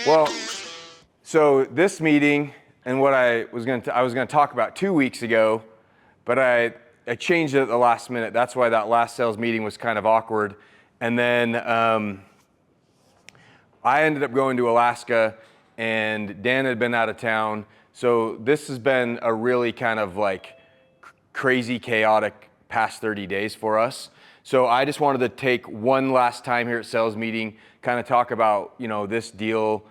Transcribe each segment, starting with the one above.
Well, so this meeting and what I was going to talk about 2 weeks ago, but I changed it at the last minute. That's why that last sales meeting was kind of awkward. And then I ended up going to Alaska, and Dan had been out of town. So this has been a really kind of like crazy, chaotic past 30 days for us. So I just wanted to take one last time here at sales meeting, kind of talk about, this deal,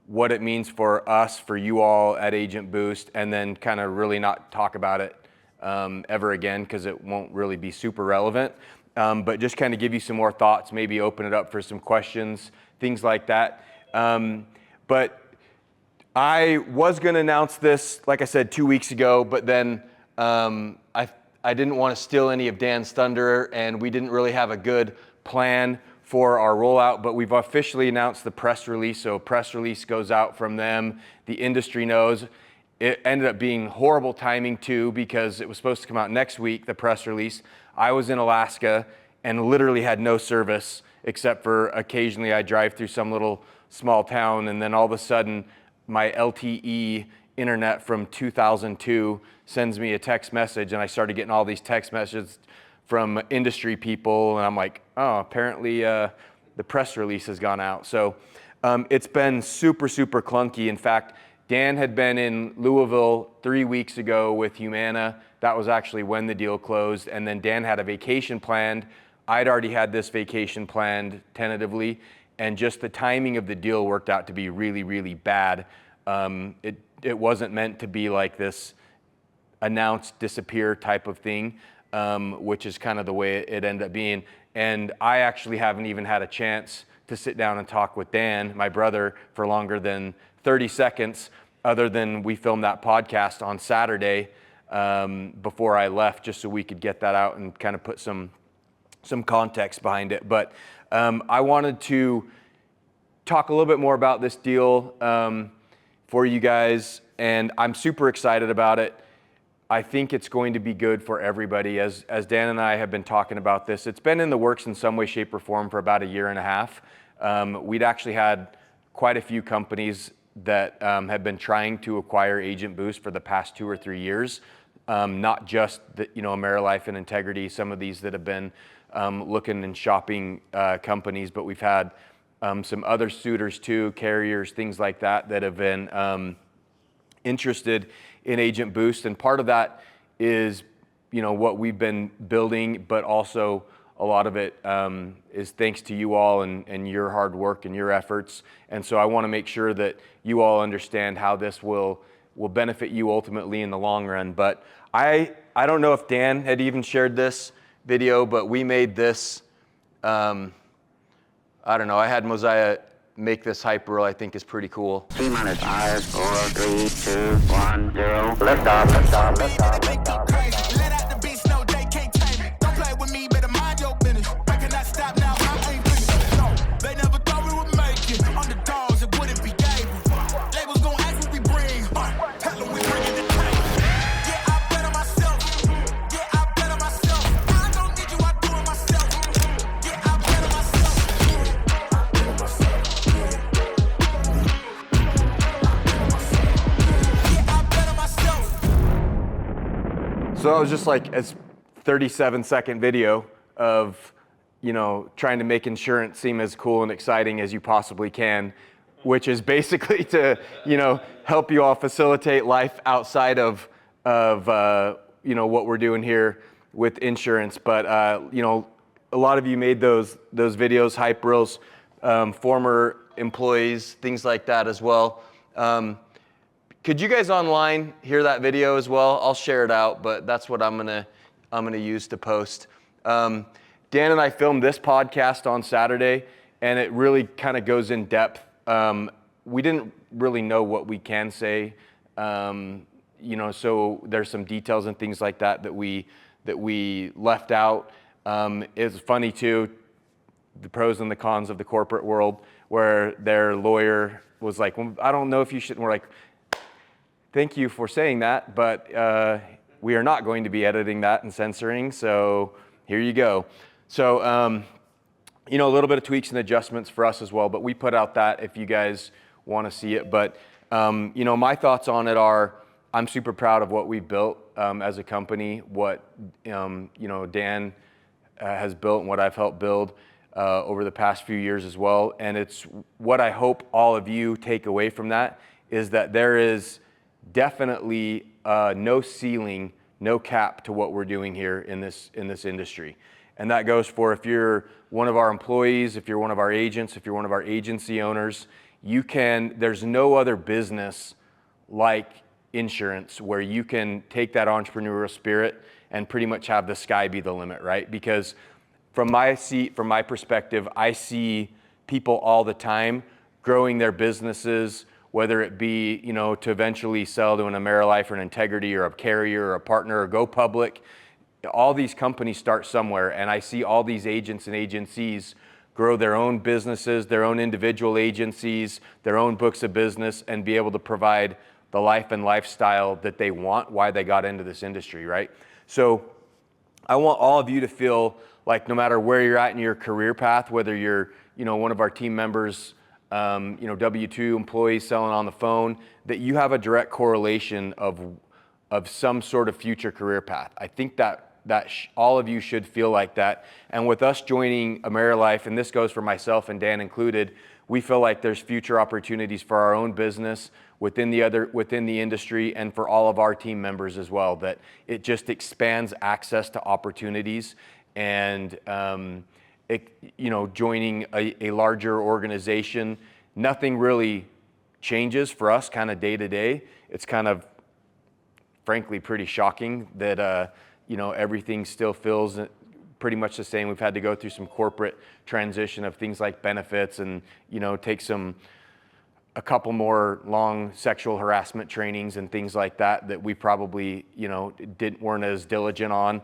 what it means for us, for you all at Agent Boost, and then kind of really not talk about it ever again, because it won't really be super relevant. But just kind of give you some more thoughts, maybe open it up for some questions, things like that. But I was going to announce this, like I said, 2 weeks ago, but then I didn't want to steal any of Dan's thunder, and we didn't really have a good plan for our rollout, but we've officially announced the press release. So a press release goes out from them. The industry knows. It ended up being horrible timing too, because it was supposed to come out next week, the press release. I was in Alaska and literally had no service, except for occasionally I drive through some little small town, and then all of a sudden my LTE internet from 2002 sends me a text message, and I started getting all these text messages from industry people, and I'm like, oh, apparently the press release has gone out. So it's been super, super clunky. In fact, Dan had been in Louisville 3 weeks ago with Humana. That was actually when the deal closed. And then Dan had a vacation planned. I'd already had this vacation planned tentatively, and just the timing of the deal worked out to be really, really bad. It wasn't meant to be like this announce, disappear type of thing, which is kind of the way it ended up being. And I actually haven't even had a chance to sit down and talk with Dan, my brother, for longer than 30 seconds, other than we filmed that podcast on Saturday before I left, just so we could get that out and kind of put some context behind it. But I wanted to talk a little bit more about this deal for you guys, and I'm super excited about it. I think it's going to be good for everybody. As Dan and I have been talking about this, it's been in the works in some way, shape, or form for about a year and a half. We'd actually had quite a few companies that have been trying to acquire Agent Boost for the past 2 or 3 years. Not just the, AmeriLife and Integrity, some of these that have been looking and shopping companies, but we've had some other suitors too, carriers, things like that have been interested in Agent Boost. And part of that is, what we've been building, but also a lot of it is thanks to you all and your hard work and your efforts. And so I want to make sure that you all understand how this will benefit you ultimately in the long run. But I don't know if Dan had even shared this video, but we made this, I don't know, I had Mosiah make this hype reel. I think is pretty cool. T-minus 5, 4, 3, 2, 1, 0. Lift off, lift off, lift off, lift off. Let out the beast, no, they can't tame me. Don't play with me, better mind your business. I cannot stop now, I ain't finished. No, they never thought we would make it. Underdogs, it wouldn't be game. Labels gon' ask what we bring. Tell them we bring it to tank. Yeah, I bet on myself. Yeah, I bet on myself. I don't need you, I do it myself. Yeah, I bet on myself. So that was just like a 37-second video of, trying to make insurance seem as cool and exciting as you possibly can, which is basically to, help you all facilitate life outside of what we're doing here with insurance. But, a lot of you made those videos, hype reels, former employees, things like that as well. Could you guys online hear that video as well? I'll share it out, but that's what I'm gonna use to post. Dan and I filmed this podcast on Saturday, and it really kind of goes in depth. We didn't really know what we can say, so there's some details and things like that we left out. It's funny too, the pros and the cons of the corporate world, where their lawyer was like, well, I don't know if you should. And we're like, thank you for saying that, but we are not going to be editing that and censoring, so here you go. So, a little bit of tweaks and adjustments for us as well, but we put out that if you guys want to see it. But you know, my thoughts on it are, I'm super proud of what we've built as a company, what you know, Dan has built and what I've helped build over the past few years as well. And it's what I hope all of you take away from that is that there is definitely no ceiling, no cap to what we're doing here in this industry. And that goes for if you're one of our employees, if you're one of our agents, if you're one of our agency owners, there's no other business like insurance where you can take that entrepreneurial spirit and pretty much have the sky be the limit, right? Because from my seat, from my perspective, I see people all the time growing their businesses, whether it be, you know, to eventually sell to an AmeriLife or an Integrity or a carrier or a partner or go public. All these companies start somewhere, and I see all these agents and agencies grow their own businesses, their own individual agencies, their own books of business, and be able to provide the life and lifestyle that they want, why they got into this industry, right? So I want all of you to feel like no matter where you're at in your career path, whether you're, you know, one of our team members, you know, W-2 employees selling on the phone, that you have a direct correlation of some sort of future career path. I think that all of you should feel like that. And with us joining AmeriLife, and this goes for myself and Dan included, we feel like there's future opportunities for our own business within the industry and for all of our team members as well, that it just expands access to opportunities. And you know, joining a larger organization, nothing really changes for us kind of day to day. It's kind of frankly pretty shocking that you know, everything still feels pretty much the same. We've had to go through some corporate transition of things like benefits and, you know, take a couple more long sexual harassment trainings and things like that we probably, you know, weren't as diligent on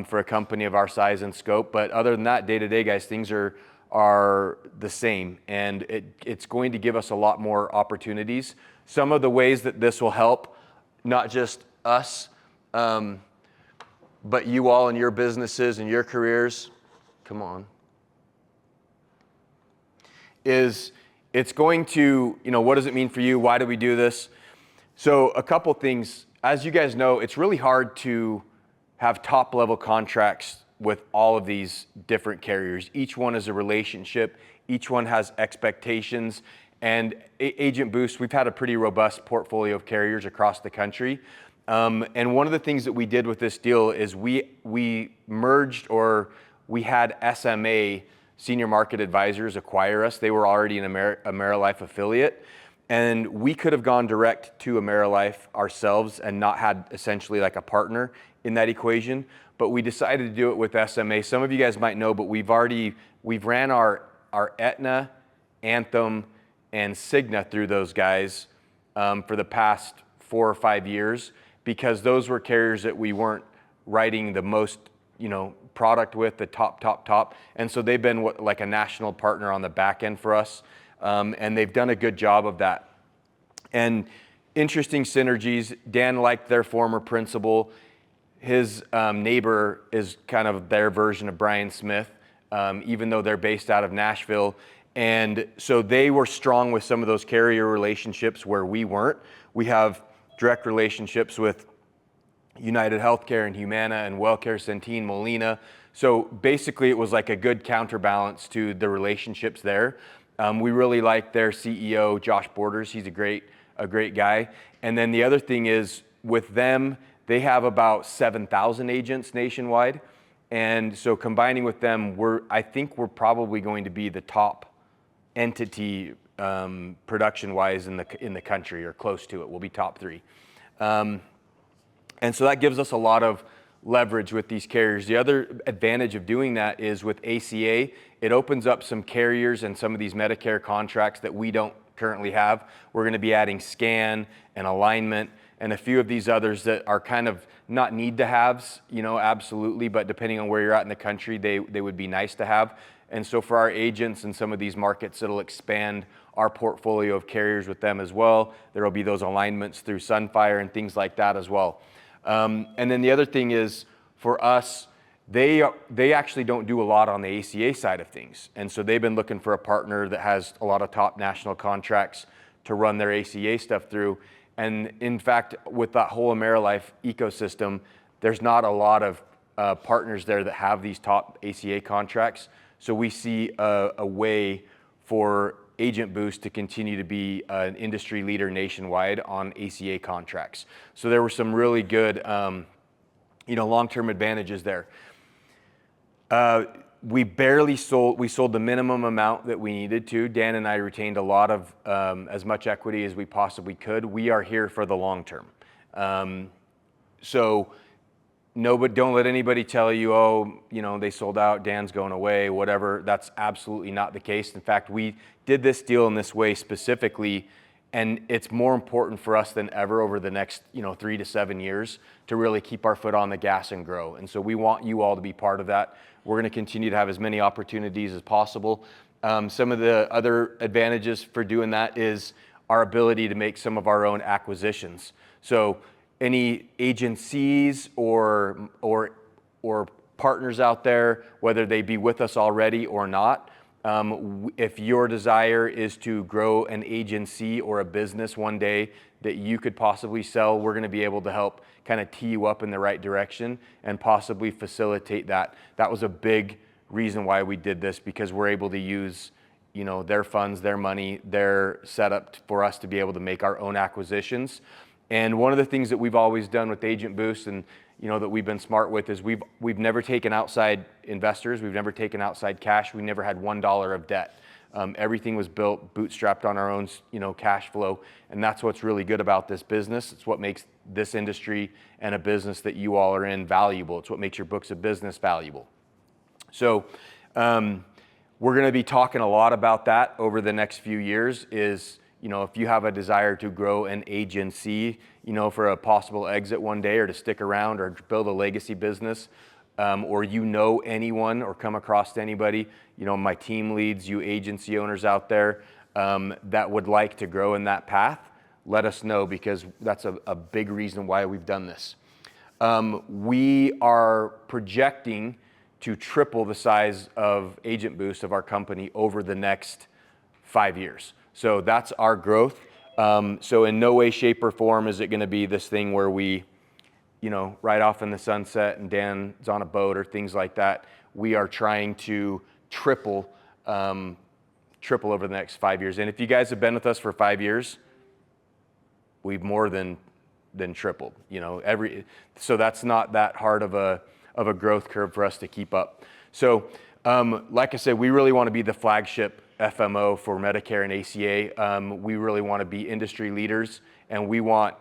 for a company of our size and scope. But other than that, day to day, guys, things are the same, and it's going to give us a lot more opportunities. Some of the ways that this will help, not just us, but you all in your businesses and your careers, come on, is it's going to, you know, what does it mean for you? Why do we do this? So a couple things. As you guys know, it's really hard to have top level contracts with all of these different carriers. Each one is a relationship. Each one has expectations. And Agent Boost, we've had a pretty robust portfolio of carriers across the country. And one of the things that we did with this deal is we merged, or we had SMA Senior Market Advisors acquire us. They were already an AmeriLife affiliate. And we could have gone direct to AmeriLife ourselves and not had essentially like a partner in that equation. But we decided to do it with SMA. Some of you guys might know, but we've ran our Aetna, Anthem, and Cigna through those guys for the past 4 or 5 years, because those were carriers that we weren't writing the most, you know, product with, the top. And so they've been like a national partner on the back end for us. And they've done a good job of that. And interesting synergies. Dan liked their former principal. His neighbor is kind of their version of Brian Smith, even though they're based out of Nashville. And so they were strong with some of those carrier relationships where we weren't. We have direct relationships with United Healthcare and Humana and WellCare, Centene, Molina. So basically it was like a good counterbalance to the relationships there. We really like their CEO, Josh Borders. He's a great guy. And then the other thing is with them, they have about 7,000 agents nationwide. And so combining with them, I think we're probably going to be the top entity production-wise in the country, or close to it. We'll be top 3. And so that gives us a lot of leverage with these carriers. The other advantage of doing that is with ACA, it opens up some carriers and some of these Medicare contracts that we don't currently have. We're going to be adding scan and alignment and a few of these others that are kind of not need to haves, you know, absolutely, but depending on where you're at in the country, they would be nice to have. And so for our agents in some of these markets, it'll expand our portfolio of carriers with them as well. There will be those alignments through Sunfire and things like that as well. And then the other thing is for us, they actually don't do a lot on the ACA side of things. And so they've been looking for a partner that has a lot of top national contracts to run their ACA stuff through. And in fact, with that whole AmeriLife ecosystem, there's not a lot of partners there that have these top ACA contracts. So we see a way for Agent Boost to continue to be an industry leader nationwide on ACA contracts. So there were some really good, long-term advantages there. We sold the minimum amount that we needed to. Dan and I retained a lot of, as much equity as we possibly could. We are here for the long term. So don't let anybody tell you, they sold out, Dan's going away, whatever. That's absolutely not the case. In fact, we did this deal in this way specifically, and it's more important for us than ever over the next, 3 to 7 years to really keep our foot on the gas and grow. And so we want you all to be part of that. We're going to continue to have as many opportunities as possible. Some of the other advantages for doing that is our ability to make some of our own acquisitions. So any agencies or partners out there, whether they be with us already or not, if your desire is to grow an agency or a business one day that you could possibly sell, we're going to be able to help kind of tee you up in the right direction and possibly facilitate that. That was a big reason why we did this, because we're able to use their funds, their money, their setup for us to be able to make our own acquisitions. And one of the things that we've always done with Agent Boost and that we've been smart with is we've never taken outside investors, we've never taken outside cash, we never had $1 of debt. Everything was built, bootstrapped on our own cash flow, and that's what's really good about this business. It's what makes this industry and a business that you all are in valuable. It's what makes your books of business valuable. So we're going to be talking a lot about that over the next few years. Is if you have a desire to grow an agency, for a possible exit one day, or to stick around or build a legacy business, or anyone or come across anybody, my team leads, you agency owners out there that would like to grow in that path, let us know, because that's a big reason why we've done this. We are projecting to triple the size of Agent Boost of our company over the next 5 years. So that's our growth. So in no way, shape, or form is it going to be this thing where we, ride off in the sunset and Dan's on a boat or things like that. We are trying to triple over the next 5 years. And if you guys have been with us for 5 years, we've more than tripled. So that's not that hard of a growth curve for us to keep up. So like I said, we really want to be the flagship FMO for Medicare and ACA. We really want to be industry leaders, and we want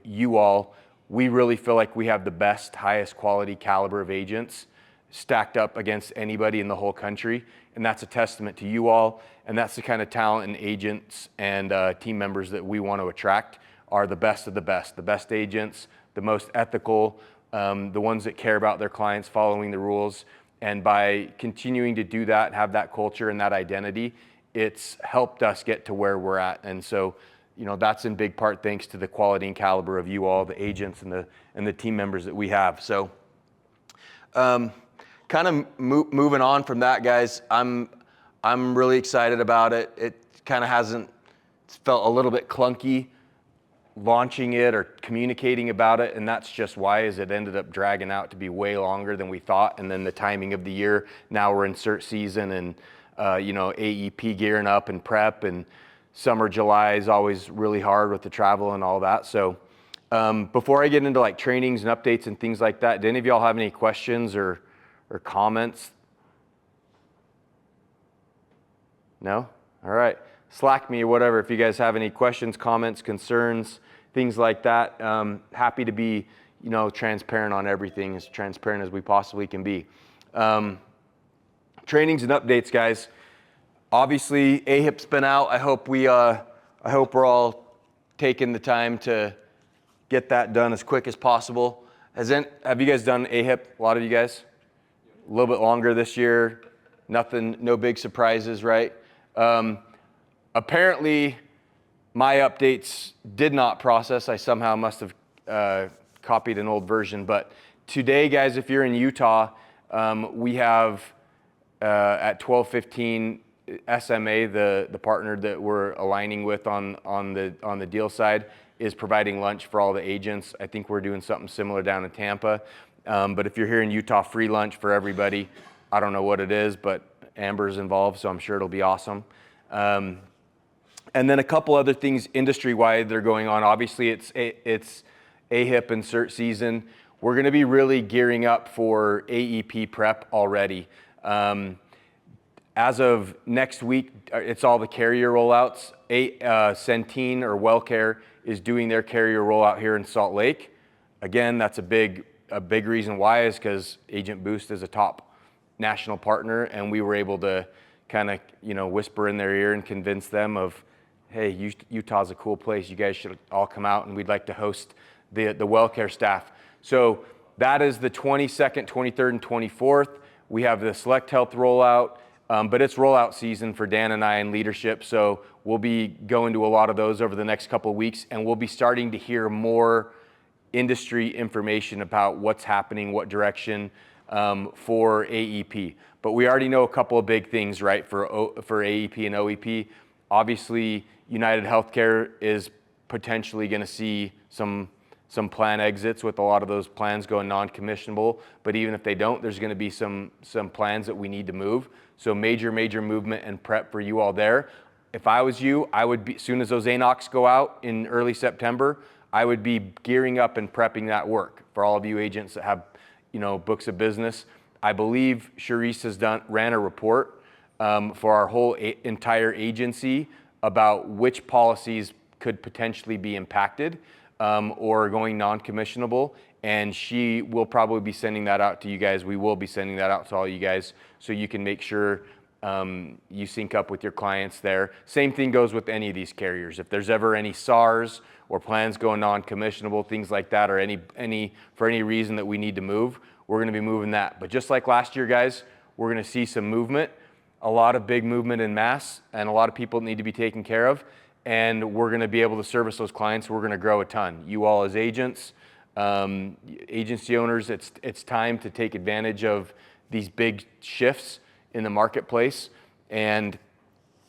you all. We really feel like we have the best, highest quality caliber of agents stacked up against anybody in the whole country, and that's a testament to you all. And that's the kind of talent and agents and team members that we want to attract, are the best of the best agents, the most ethical, the ones that care about their clients, following the rules. And by continuing to do that, have that culture and that identity, it's helped us get to where we're at. And so, that's in big part thanks to the quality and caliber of you all, the agents and the team members that we have. So, kind of moving on from that, guys, I'm really excited about it. It kind of it's felt a little bit clunky launching it or communicating about it, and that's just why is it ended up dragging out to be way longer than we thought. And then the timing of the year, now we're in cert season, and AEP gearing up and prep, and summer July is always really hard with the travel and all that. So before I get into like trainings and updates and things like that, do any of y'all have any questions or comments? No? All right. Slack me or whatever if you guys have any questions, comments, concerns, things like that. Happy to be, transparent on everything, as transparent as we possibly can be. Trainings and updates, guys. Obviously, AHIP's been out. I hope we're all taking the time to get that done as quick as possible. Have you guys done AHIP? A lot of you guys? A little bit longer this year. No big surprises, right? Apparently, my updates did not process. I somehow must have copied an old version. But today, guys, if you're in Utah, we have at 12:15 SMA, the partner that we're aligning with on the deal side, is providing lunch for all the agents. I think we're doing something similar down in Tampa. But if you're here in Utah, free lunch for everybody. I don't know what it is, but Amber's involved, so I'm sure it'll be awesome. And then a couple other things industry-wide that are going on. Obviously, it's AHIP and cert season. We're going to be really gearing up for AEP prep already. As of next week, it's all the carrier rollouts. Centene or WellCare is doing their carrier rollout here in Salt Lake. Again, that's a big reason why is because Agent Boost is a top national partner, and we were able to kind of whisper in their ear and convince them of, hey, Utah's a cool place. You guys should all come out, and we'd like to host the WellCare staff. So that is the 22nd, 23rd, and 24th. We have the Select Health rollout. But it's rollout season for Dan and I in leadership, so we'll be going to a lot of those over the next couple of weeks, and we'll be starting to hear more industry information about what's happening, what direction for AEP. But we already know a couple of big things, right, for AEP and OEP. Obviously, United Healthcare is potentially going to see some plan exits with a lot of those plans going non-commissionable. But even if they don't, there's going to be some plans that we need to move. So major movement and prep for you all there. If I was you, I would be, as soon as those ANOCs go out in early September, I would be gearing up and prepping that work for all of you agents that have, books of business. I believe Charisse has ran a report for our whole entire agency about which policies could potentially be impacted or going non-commissionable, and she will probably be sending that out to you guys. We will be sending that out to all you guys so you can make sure you sync up with your clients there. Same thing goes with any of these carriers. If there's ever any SARs or plans going non-commissionable, things like that, or for any reason that we need to move, we're going to be moving that. But just like last year, guys, we're going to see some movement, a lot of big movement in mass, and a lot of people need to be taken care of. And we're going to be able to service those clients. We're going to grow a ton. You all as agents, agency owners, it's time to take advantage of these big shifts in the marketplace, and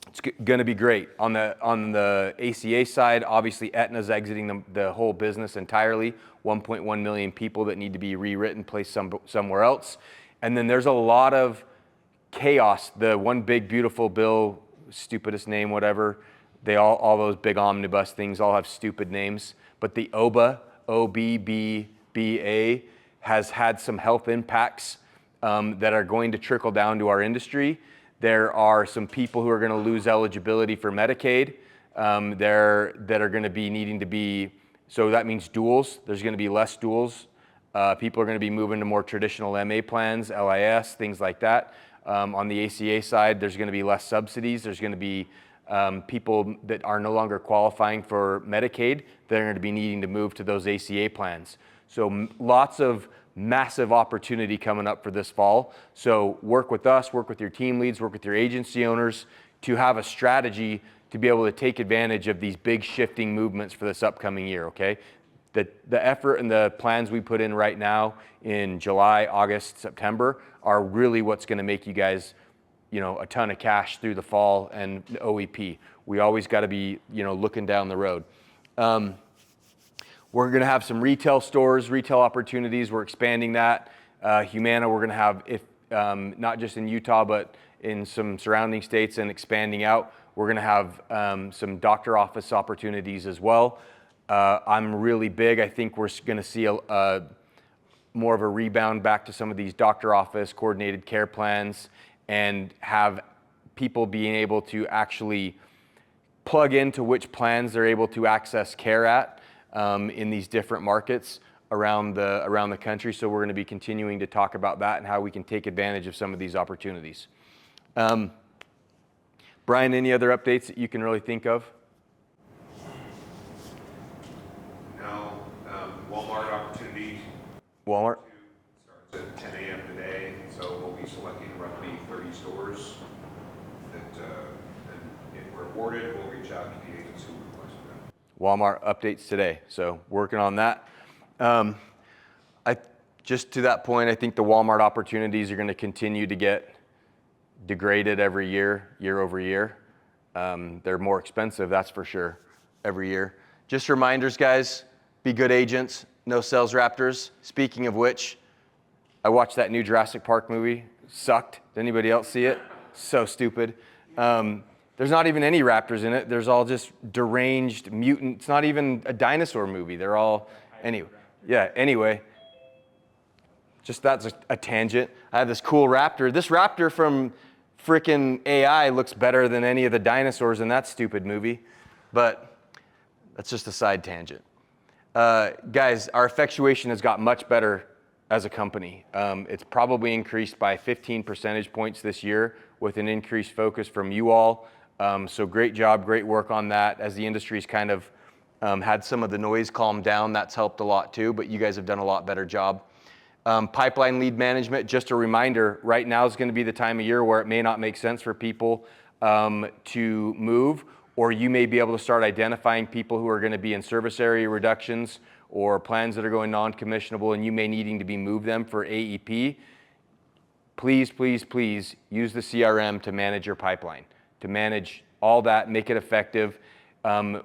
it's going to be great. On the ACA side, obviously Aetna's exiting the whole business entirely. 1.1 million people that need to be rewritten, placed somewhere else. And then there's a lot of chaos. The one big beautiful bill, stupidest name, whatever. All those big omnibus things all have stupid names. But the OBBA, OBBBA, has had some health impacts that are going to trickle down to our industry. There are some people who are going to lose eligibility for Medicaid that are going to be needing to be, so that means duals. There's going to be less duals. People are going to be moving to more traditional MA plans, LIS, things like that. On the ACA side, there's going to be less subsidies. There's going to be people that are no longer qualifying for Medicaid that are going to be needing to move to those ACA plans. So lots of massive opportunity coming up for this fall. So work with us, work with your team leads, work with your agency owners to have a strategy to be able to take advantage of these big shifting movements for this upcoming year, okay? The effort and the plans we put in right now in July, August, September are really what's going to make you guys a ton of cash through the fall and OEP. We always got to be, looking down the road. We're going to have some retail stores, retail opportunities. We're expanding that. Humana, we're going to have, not just in Utah, but in some surrounding states and expanding out. We're going to have some doctor office opportunities as well. I'm really big. I think we're going to see more of a rebound back to some of these doctor office coordinated care plans, and have people being able to actually plug into which plans they're able to access care at in these different markets around the country. So we're going to be continuing to talk about that and how we can take advantage of some of these opportunities. Brian, any other updates that you can really think of? No. Walmart opportunity. Walmart? Starts at 10 a.m. today, so we'll be selecting roughly 30 stores that, and if we're awarded, we'll reach out to the agents who requested them. Walmart updates today, so working on that. Just to that point, I think the Walmart opportunities are going to continue to get degraded every year, year over year. They're more expensive, that's for sure, every year. Just reminders, guys, be good agents, no sales raptors. Speaking of which, I watched that new Jurassic Park movie, sucked. Did anybody else see it? So stupid. There's not even any raptors in it. There's all just deranged mutant. It's not even a dinosaur movie. They're all, anyway. Just that's a tangent. I have this cool raptor. This raptor from frickin' AI looks better than any of the dinosaurs in that stupid movie. But that's just a side tangent. Guys, our effectuation has got much better as a company. It's probably increased by 15 percentage points this year with an increased focus from you all. So great job, great work on that. As the industry's kind of had some of the noise calm down, that's helped a lot too, but you guys have done a lot better job. Pipeline lead management, just a reminder, right now is gonna be the time of year where it may not make sense for people to move, or you may be able to start identifying people who are gonna be in service area reductions or plans that are going non-commissionable and you may needing to be moved them for AEP. Please, please, please use the CRM to manage your pipeline, to manage all that, make it effective.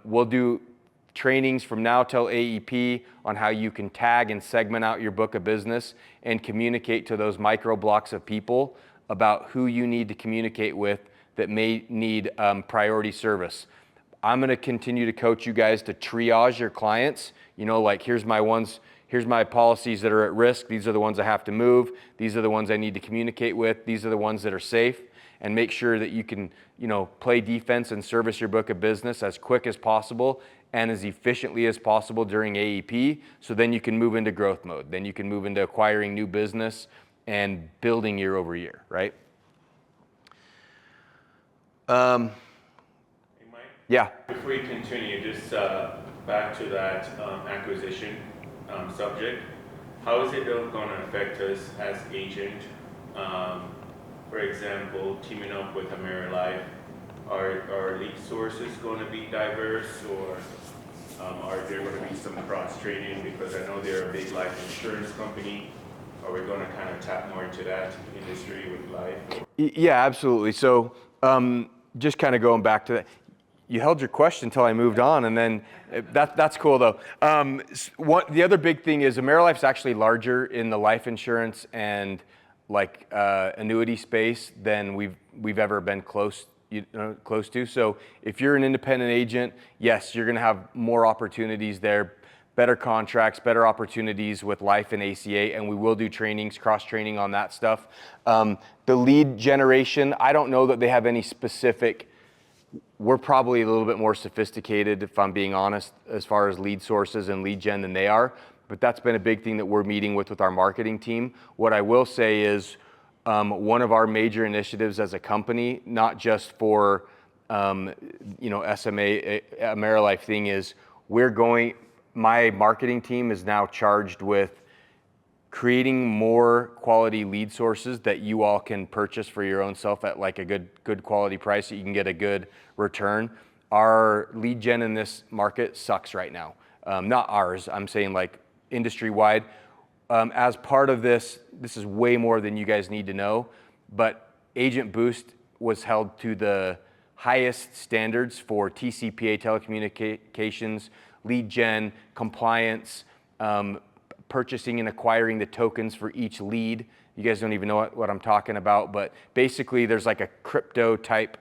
We'll do trainings from now till AEP on how you can tag and segment out your book of business and communicate to those micro blocks of people about who you need to communicate with that may need priority service. I'm gonna continue to coach you guys to triage your clients. You know, like here's my policies that are at risk. These are the ones I have to move. These are the ones I need to communicate with. These are the ones that are safe. And make sure that you can, play defense and service your book of business as quick as possible and as efficiently as possible during AEP. So then you can move into growth mode. Then you can move into acquiring new business and building year over year, right? Hey, Mike? Yeah. Before you continue, just back to that acquisition subject. How is it going to affect us as agent? For example, teaming up with AmeriLife, are lead sources going to be diverse, or are there going to be some cross training? Because I know they're a big life insurance company. Are we going to kind of tap more into that industry with life? Yeah, absolutely. So just kind of going back to that, you held your question until I moved on, and then that's cool though. The other big thing is AmeriLife's actually larger in the life insurance and annuity space than we've ever been close to. So if you're an independent agent, yes, you're going to have more opportunities there, better contracts, better opportunities with life and ACA, and we will do trainings, cross training on that stuff. The lead generation, I don't know that they have any specific. We're probably a little bit more sophisticated, if I'm being honest, as far as lead sources and lead gen than they are. But that's been a big thing that we're meeting with our marketing team. What I will say is one of our major initiatives as a company, not just for SMA, AmeriLife thing, is my marketing team is now charged with creating more quality lead sources that you all can purchase for your own self at like a good quality price that you can get a good return. Our lead gen in this market sucks right now. Not ours, I'm saying like industry-wide. As part of this is way more than you guys need to know, but Agent Boost was held to the highest standards for TCPA telecommunications, lead gen, compliance, purchasing and acquiring the tokens for each lead. You guys don't even know what I'm talking about, but basically there's like a crypto type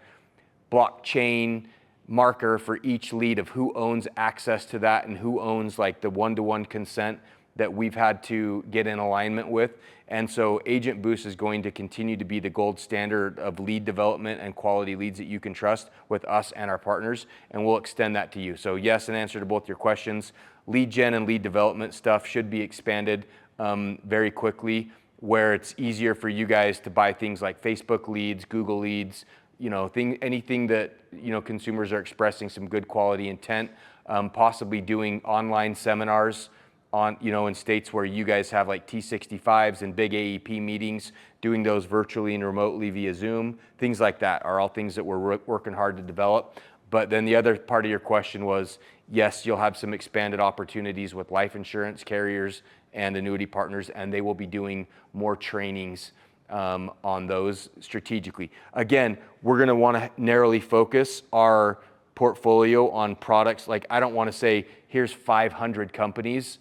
blockchain marker for each lead of who owns access to that and who owns like the one-to-one consent that we've had to get in alignment with. And so Agent Boost is going to continue to be the gold standard of lead development and quality leads that you can trust with us and our partners, and we'll extend that to you. So yes, in answer to both your questions, lead gen and lead development stuff should be expanded very quickly, where it's easier for you guys to buy things like Facebook leads, Google leads, anything that consumers are expressing some good quality intent, possibly doing online seminars in states where you guys have like T65s and big AEP meetings, doing those virtually and remotely via Zoom, things like that are all things that we're working hard to develop. But then the other part of your question was, yes, you'll have some expanded opportunities with life insurance carriers and annuity partners, and they will be doing more trainings on those strategically. Again, we're going to want to narrowly focus our portfolio on products. Like, I don't want to say, here's 500 companies,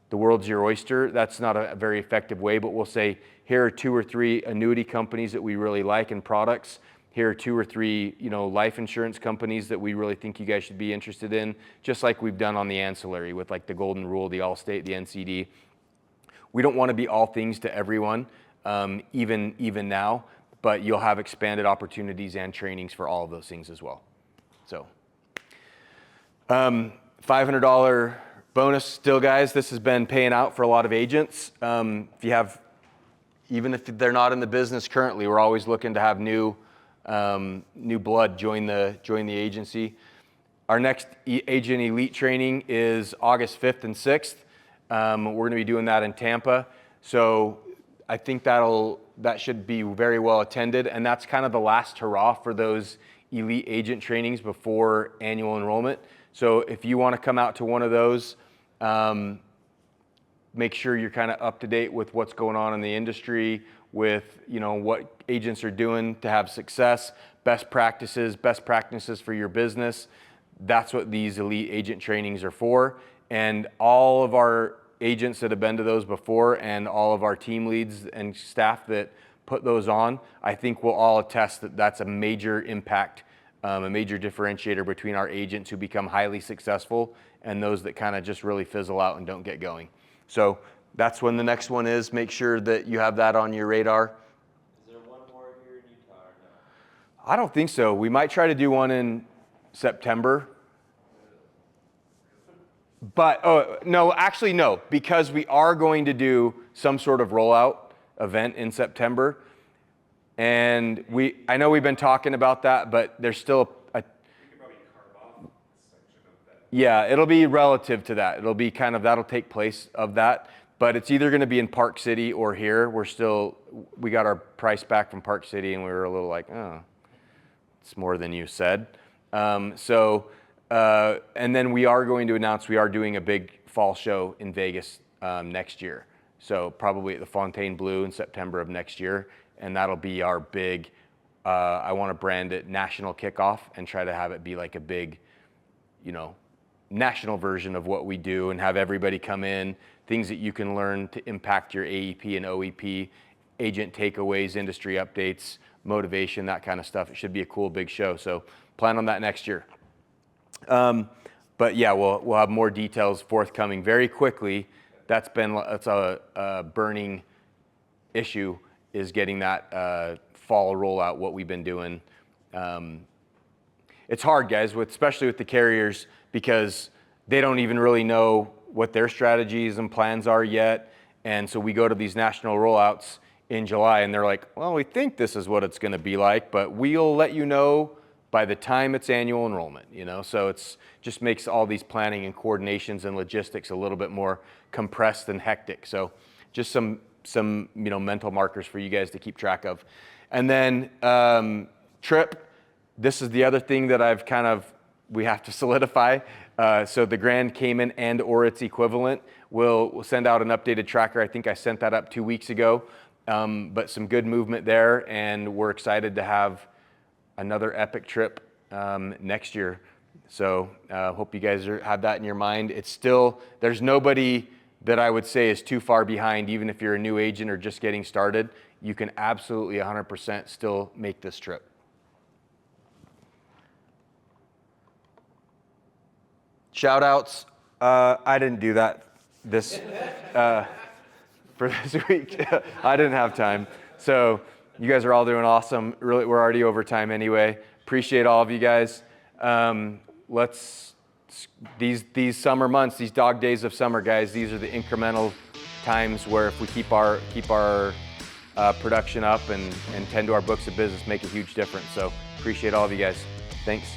the world's your oyster. That's not a very effective way, but we'll say, here are 2 or 3 annuity companies that we really like and products. Here are 2 or 3, life insurance companies that we really think you guys should be interested in, just like we've done on the ancillary with like the Golden Rule, the Allstate, the NCD. We don't want to be all things to everyone, even now, but you'll have expanded opportunities and trainings for all of those things as well. So, $500 bonus still, guys. This has been paying out for a lot of agents. Even if they're not in the business currently, we're always looking to have new blood join the agency. Our next Agent Elite training is August 5th and 6th. We're going to be doing that in Tampa. So I think that should be very well attended. And that's kind of the last hurrah for those elite agent trainings before annual enrollment. So if you want to come out to one of those, make sure you're kind of up to date with what's going on in the industry, with what agents are doing to have success, best practices for your business. That's what these elite agent trainings are for. And all of our agents that have been to those before and all of our team leads and staff that put those on, I think we'll all attest that that's a major impact, a major differentiator between our agents who become highly successful and those that kind of just really fizzle out and don't get going. So that's when the next one is. Make sure that you have that on your radar. Is there one more here in Utah or no? I don't think so. We might try to do one in September. But, no, actually no, because we are going to do some sort of rollout event in September. And I know we've been talking about that, but there's still We could probably carve off a section of that. Yeah, it'll be relative to that. It'll be that'll take place of that. But it's either going to be in Park City or here. We got our price back from Park City and we were a little like, oh, it's more than you said. And then we are going to announce we are doing a big fall show in Vegas next year. So probably at the Fontainebleau in September of next year. And that'll be our big, I want to brand it national kickoff and try to have it be like a big, national version of what we do and have everybody come in, things that you can learn to impact your AEP and OEP, agent takeaways, industry updates, motivation, that kind of stuff. It should be a cool big show. So plan on that next year. But yeah, we'll have more details forthcoming very quickly. That's a burning issue, is getting that fall rollout, what we've been doing. It's hard, guys, especially with the carriers, because they don't even really know what their strategies and plans are yet. And so we go to these national rollouts in July and they're like, well, we think this is what it's going to be like, but we'll let you know by the time it's annual enrollment, So it's just makes all these planning and coordinations and logistics a little bit more compressed and hectic. So just some mental markers for you guys to keep track of. And then trip, this is the other thing that we have to solidify. So the Grand Cayman or its equivalent, we'll send out an updated tracker. I think I sent that up 2 weeks ago, but some good movement there, and we're excited to have another epic trip next year. So hope you guys have that in your mind. There's nobody that I would say is too far behind, even if you're a new agent or just getting started. You can absolutely 100% still make this trip. Shout outs. I didn't do that for this week. I didn't have time. So you guys are all doing awesome. Really, we're already over time anyway. Appreciate all of you guys. These summer months, these dog days of summer, guys, these are the incremental times where if we keep our production up and tend to our books of business, make a huge difference. So appreciate all of you guys. Thanks.